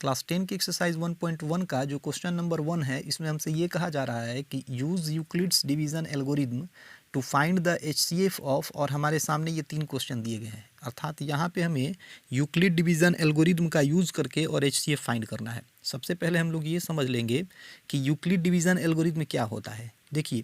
Class 10 की exercise 1.1 का जो क्वेश्चन नंबर 1 है, इसमें हमसे ये कहा जा रहा है कि use Euclid's division algorithm to find the HCF of, और हमारे सामने ये 3 क्वेश्चन दिए गए हैं। अर्थात यहाँ पे हमें यूक्लिड डिवीज़न एल्गोरिदम का यूज़ करके और एचसीएफ फाइंड करना है। सबसे पहले हम लोग ये समझ लेंगे कि यूक्लिड डिवीज़न एल्गोरिदम क्या होता है। देखिए,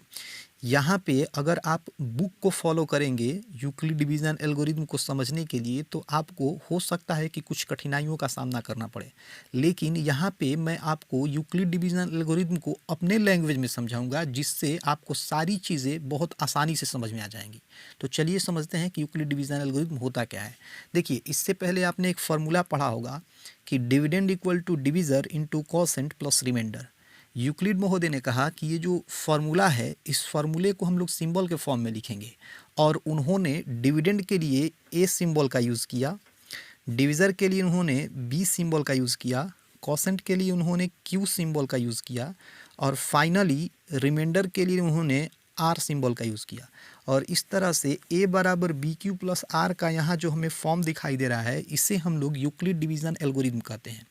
यहाँ पे अगर आप बुक को फॉलो करेंगे यूक्लिड डिवीज़न एल्गोरिदम को समझने के लिए, तो आपको हो सकता है कि कुछ कठिनाइयों का सामना करना पड़े, लेकिन यहाँ पे मैं आपको यूक्लिड डिवीज़न एल्गोरिदम को अपने लैंग्वेज में समझाऊंगा, जिससे आपको सारी चीज़ें बहुत आसानी से समझ में आ जाएंगी। तो चलिए समझते हैं कि यूक्लिड डिवीज़न एल्गोरिदम होता क्या है। देखिए, इससे पहले आपने एक फार्मूला पढ़ा होगा कि dividend equal to divisor into quotient plus remainder. Euclid महोदय ने कहा कि ये जो फार्मूला है, इस फार्मूले को हम लोग सिंबल के फॉर्म में लिखेंगे, और उन्होंने डिविडेंड के लिए ए सिंबल का यूज़ किया, डिविज़र के लिए उन्होंने बी सिंबल का यूज़ किया, कॉसेंट के लिए उन्होंने क्यू सिंबल का यूज़ किया, और फाइनली रिमाइंडर के लिए उन्होंने आर सिंबल का यूज़ किया। और इस तरह से ए बराबर बी क्यू प्लस आर का यहाँ जो हमें फॉर्म दिखाई दे रहा है, इसे हम लोग यूक्लिड डिवीज़न एल्गोरिदम कहते हैं।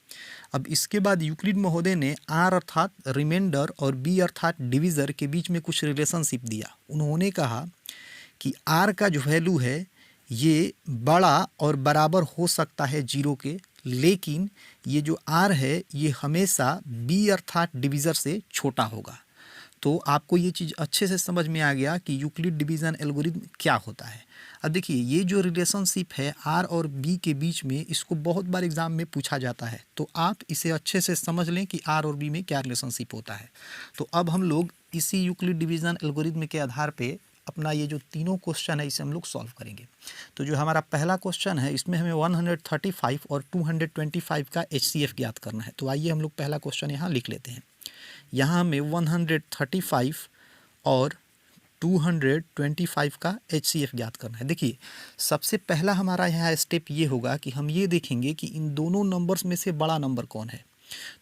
अब इसके बाद यूक्लिड महोदय ने आर अर्थात रिमाइंडर और बी अर्थात डिविज़र के बीच में कुछ रिलेशनशिप दिया। उन्होंने कहा कि आर का जो वैल्यू है ये बड़ा और बराबर हो सकता है 0 के, लेकिन ये जो आर है ये हमेशा बी अर्थात डिविज़र से छोटा होगा। तो आपको ये चीज़ अच्छे से समझ में आ गया कि यूक्लिड डिवीज़न एल्गोरिदम क्या होता है। अब देखिए, ये जो रिलेशनशिप है आर और बी के बीच में, इसको बहुत बार एग्जाम में पूछा जाता है, तो आप इसे अच्छे से समझ लें कि आर और बी में क्या रिलेशनशिप होता है। तो अब हम लोग इसी यूक्लिड डिवीज़न एल्गोरिदम के आधार पे अपना ये जो तीनों क्वेश्चन है इसे हम लोग सॉल्व करेंगे। तो जो हमारा पहला क्वेश्चन है, इसमें हमें 135 और 225 का एचसीएफ ज्ञात करना है। तो आइए हम लोग पहला क्वेश्चन यहाँ लिख लेते हैं। यहाँ हमें 135 और 225 का एचसीएफ ज्ञात करना है। देखिए, सबसे पहला हमारा यहाँ स्टेप ये होगा कि हम ये देखेंगे कि इन दोनों नंबर्स में से बड़ा नंबर कौन है।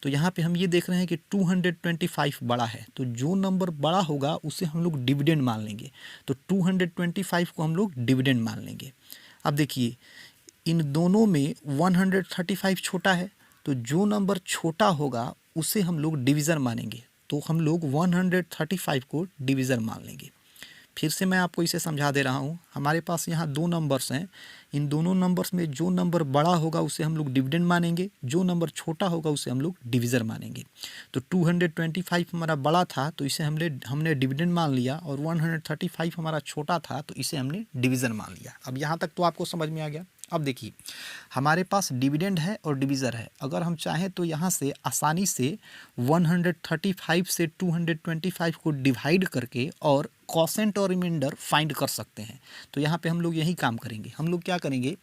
तो यहाँ पे हम ये देख रहे हैं कि 225 बड़ा है, तो जो नंबर बड़ा होगा उसे हम लोग डिविडेंड मान लेंगे। तो 225 को हम लोग डिविडेंड मान लेंगे। अब देखिए, इन दोनों में 135 छोटा है, तो जो नंबर छोटा होगा उसे हम लोग डिवीज़र मानेंगे। तो हम लोग 135 को डिवीज़र मान लेंगे। फिर से मैं आपको इसे समझा दे रहा हूँ। हमारे पास यहाँ दो नंबर्स हैं, इन दोनों नंबर्स में जो नंबर बड़ा होगा उसे हम लोग डिविडेंड मानेंगे, जो नंबर छोटा होगा उसे हम लोग डिवीज़र मानेंगे। तो 225 हमारा बड़ा था, तो इसे हमने डिविडेंड मान लिया, और 135 हमारा छोटा था, तो इसे हमने डिवीज़र मान लिया। अब यहाँ तक तो आपको समझ में आ गया। अब देखिए, हमारे पास डिविडेंड है और डिवीज़र है। अगर हम चाहें तो यहाँ से आसानी से 135 से 225 को डिवाइड करके और कॉसेंट और रिमाइंडर फाइंड कर सकते हैं। तो यहाँ पे हम लोग यही काम करेंगे। हम लोग क्या करेंगे,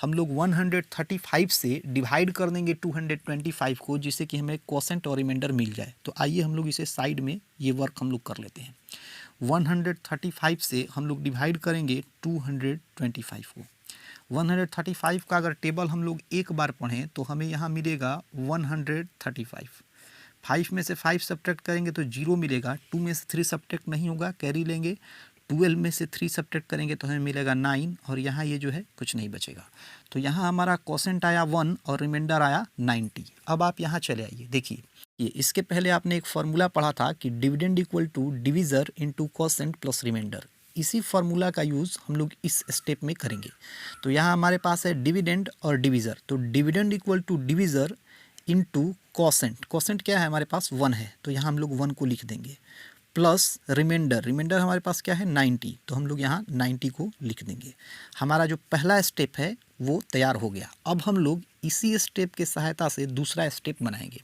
हम लोग 135 से डिवाइड कर देंगे 225 को, जिससे कि हमें कॉसेंट और रिमाइंडर मिल जाए। तो आइए हम लोग इसे साइड में ये वर्क हम लोग कर लेते हैं। 135 से हम लोग डिवाइड करेंगे 225 को। 135 का अगर टेबल हम लोग एक बार पढ़ें तो हमें यहाँ मिलेगा 135। 5 में से 5 सब्ट्रैक्ट करेंगे तो 0 मिलेगा। 2 में से 3 सब्ट्रैक्ट नहीं होगा, कैरी लेंगे। 12 में से 3 सब्ट्रैक्ट करेंगे तो हमें मिलेगा 9, और यहाँ ये जो है कुछ नहीं बचेगा। तो यहाँ हमारा कॉसेंट आया 1 और रिमाइंडर आया 90। अब आप यहाँ चले आइए। देखिए, ये इसके पहले आपने एक फार्मूला पढ़ा था कि dividend equal to divisor into quotient plus remainder. इसी फार्मूला का यूज़ हम लोग इस स्टेप में करेंगे। तो यहाँ हमारे पास है डिविडेंड और डिवीज़र। तो dividend equal to divisor into quotient. Quotient क्या है, हमारे पास 1 है, तो यहाँ हम लोग 1 को लिख देंगे, प्लस रिमाइंडर। रिमाइंडर हमारे पास क्या है, 90, तो हम लोग यहाँ 90 को लिख देंगे। हमारा जो पहला स्टेप है वो तैयार हो गया। अब हम लोग इसी स्टेप के सहायता से दूसरा स्टेप बनाएंगे।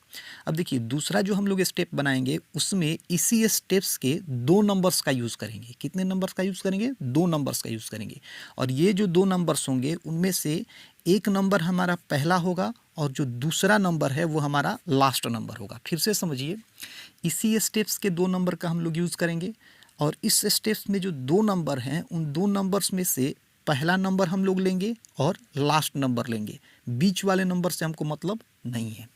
अब देखिए, दूसरा जो हम लोग स्टेप बनाएंगे उसमें इसी स्टेप्स के 2 नंबर्स का यूज़ करेंगे। कितने नंबर्स का यूज़ करेंगे, 2 नंबर्स का यूज़ करेंगे। और ये जो 2 नंबर्स होंगे उनमें से एक नंबर हमारा पहला होगा, और जो दूसरा नंबर है वो हमारा लास्ट नंबर होगा। फिर से समझिए, इसी स्टेप्स के 2 नंबर का हम लोग यूज़ करेंगे, और इस स्टेप्स में जो 2 नंबर हैं उन 2 नंबर्स में से पहला नंबर हम लोग लेंगे और लास्ट नंबर लेंगे। बीच वाले नंबर से हमको मतलब नहीं है।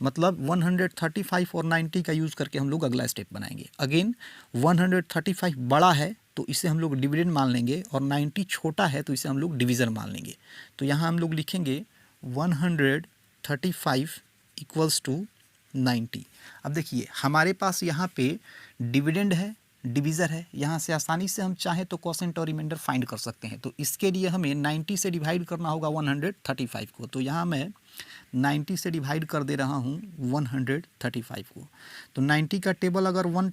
मतलब 135 और 90 का यूज़ करके हम लोग अगला स्टेप बनाएंगे। अगेन 135 बड़ा है तो इसे हम लोग डिविडेंड मान लेंगे, और 90 छोटा है तो इसे हम लोग डिवीज़र मान लेंगे। तो यहाँ हम लोग लिखेंगे 135 इक्वल्स टू 90। अब देखिए हमारे पास यहाँ पे डिविडेंड है, डिवीज़र है, यहाँ से आसानी से हम चाहें तो कोसेंट और रिमाइंडर फाइंड कर सकते हैं। तो इसके लिए हमें 90 से डिवाइड करना होगा 135 को। तो यहाँ मैं 90 से डिवाइड कर दे रहा हूँ 135 को। तो 90 का टेबल अगर वन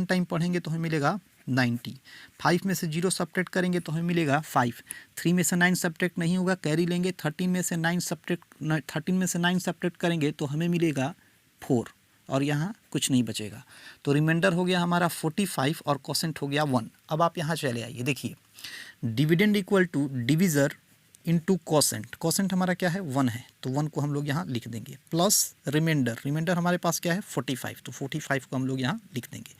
टाइम पढ़ेंगे तो हमें मिलेगा 90। 5 में से 0 सब्ट्रैक्ट करेंगे तो हमें मिलेगा 5। 3 में से 9 सब्ट्रैक्ट नहीं होगा, कैरी लेंगे। 13 में से 9 सब्ट्रैक्ट करेंगे तो हमें मिलेगा 4 और यहाँ कुछ नहीं बचेगा। तो रिमाइंडर हो गया हमारा 45 और कोसेंट हो गया 1। अब आप यहाँ चले आइए, देखिए dividend equal to divisor into quotient. Quotient हमारा क्या है 1 है, तो 1 को हम लोग यहाँ लिख देंगे, प्लस रिमाइंडर हमारे पास क्या है 45, तो 45 को हम लोग यहाँ लिख देंगे।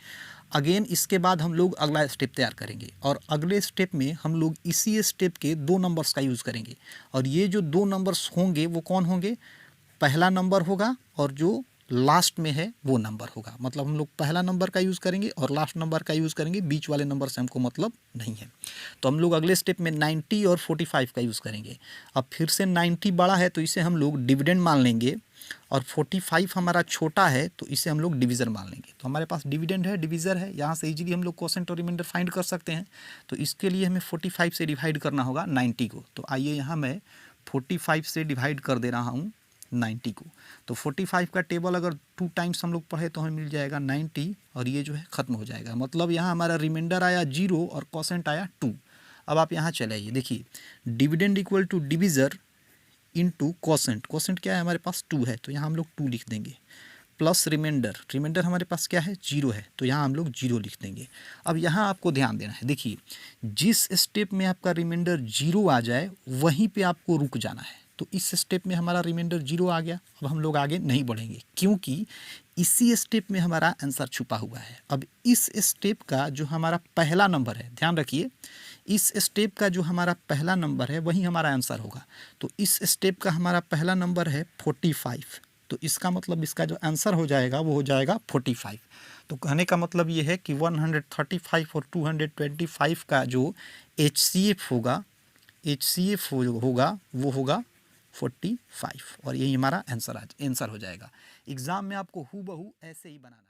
अगेन इसके बाद हम लोग अगला स्टेप तैयार करेंगे और अगले स्टेप में हम लोग इसी स्टेप के 2 नंबर्स का यूज़ करेंगे। और ये जो 2 नंबर्स होंगे वो कौन होंगे, पहला नंबर होगा और जो लास्ट में है वो नंबर होगा। मतलब हम लोग पहला नंबर का यूज़ करेंगे और लास्ट नंबर का यूज़ करेंगे, बीच वाले नंबर से हमको मतलब नहीं है। तो हम लोग अगले स्टेप में 90 और 45 का यूज़ करेंगे। अब फिर से 90 बड़ा है तो इसे हम लोग डिविडेंड मान लेंगे और 45 हमारा छोटा है तो इसे हम लोग डिवीज़र मान लेंगे। तो हमारे पास डिविडेंड है, डिवीज़र है, यहाँ से इजीली हम लोग कोसेंट और रिमाइंडर फाइंड कर सकते हैं। तो इसके लिए हमें 45 से डिवाइड करना होगा 90 को। तो आइए यहाँ मैं 45 से डिवाइड कर दे रहा हूँ 90 को। तो 45 का टेबल अगर 2 टाइम्स हम लोग पढ़े तो हमें मिल जाएगा 90 और ये जो है ख़त्म हो जाएगा। मतलब यहाँ हमारा रिमाइंडर आया 0 और कोसेंट आया 2। अब आप यहाँ चले आइए, देखिए dividend equal to divisor into quotient. Quotient क्या है हमारे पास 2 है, तो यहाँ हम लोग 2 लिख देंगे, प्लस रिमाइंडर हमारे पास क्या है 0 है, तो यहाँ हम लोग 0 लिख देंगे। अब यहाँ आपको ध्यान देना है, देखिए जिस स्टेप में आपका रिमाइंडर 0 आ जाए वहीं पे आपको रुक जाना है। तो इस स्टेप में हमारा रिमाइंडर 0 आ गया, अब हम लोग आगे नहीं बढ़ेंगे क्योंकि इसी स्टेप में हमारा आंसर छुपा हुआ है। अब इस स्टेप का जो हमारा पहला नंबर है, ध्यान रखिए, इस स्टेप का जो हमारा पहला नंबर है वही हमारा आंसर होगा। तो इस स्टेप का हमारा पहला नंबर है 45, तो इसका मतलब इसका जो आंसर हो जाएगा वो हो जाएगा 45। तो कहने का मतलब ये है कि 135 और 225 का जो HCF होगा वो होगा 45 और यही हमारा आंसर हो जाएगा। एग्ज़ाम में आपको हूबहू ऐसे ही बनाना।